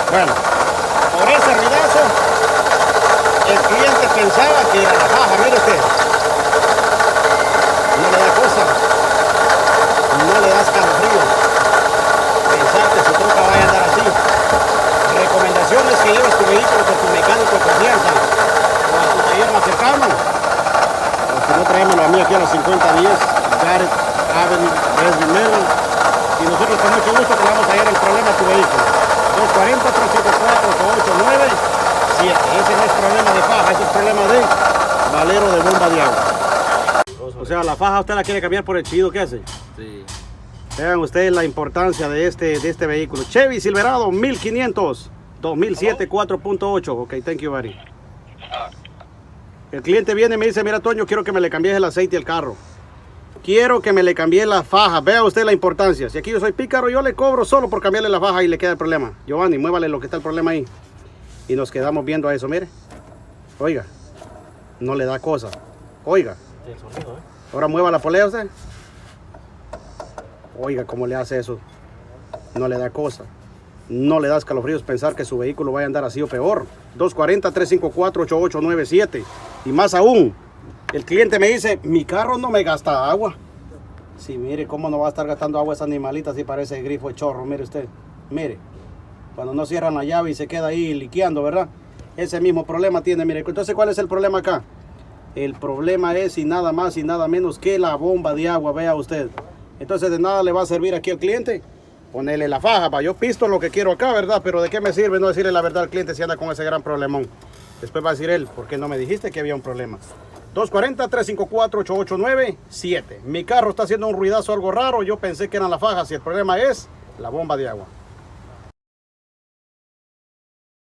Bueno, por ese ruidazo, el cliente pensaba que era la faja, mire usted. No le da cosa, no le da escalofrío pensar que su troca vaya a andar así. Recomendaciones que lleves tu vehículo con tu mecánico de confianza o a tu taller más cercano. O si no, traémoslo a mí aquí a las 5010 Garrett Avenue, Leslie Mill. Y nosotros con mucho gusto te vamos a hallar el problema a tu vehículo. 240-354-8897. Ese no es problema de faja, ese es problema de valero de bomba de agua. O sea, la faja usted la quiere cambiar por el chido, ¿qué hace? Sí. Vean ustedes la importancia de este vehículo. Chevy Silverado 1500, 2007 4.8. Ok, thank you, buddy. El cliente viene y me dice, mira, Toño, quiero que me le cambies el aceite al carro. Quiero que me le cambie la faja. Vea usted la importancia. Si aquí yo soy pícaro, yo le cobro solo por cambiarle la faja y le queda el problema. Giovanni, muévale lo que está el problema ahí. Y nos quedamos viendo a eso, mire. Oiga, no le da cosa. Oiga. Ahora mueva la polea usted. Oiga, ¿cómo le hace eso? No le da cosa. No le da escalofríos pensar que su vehículo vaya a andar así o peor. 240-354-8897. Y más aún, el cliente me dice, mi carro no me gasta agua. Sí, mire, ¿cómo no va a estar gastando agua esa animalita si parece el grifo de chorro? Mire usted, mire. Cuando no cierran la llave y se queda ahí liqueando, ¿verdad? Ese mismo problema tiene, mire. Entonces, ¿cuál es el problema acá? El problema es y nada más y nada menos que la bomba de agua, vea usted. Entonces, de nada le va a servir aquí al cliente ponerle la faja. Yo pisto lo que quiero acá, ¿verdad? Pero ¿de qué me sirve no decirle la verdad al cliente si anda con ese gran problemón? Después va a decir él, ¿por qué no me dijiste que había un problema? 240-354-8897. Mi carro está haciendo un ruidazo algo raro. Yo pensé que eran las fajas y el problema es la bomba de agua.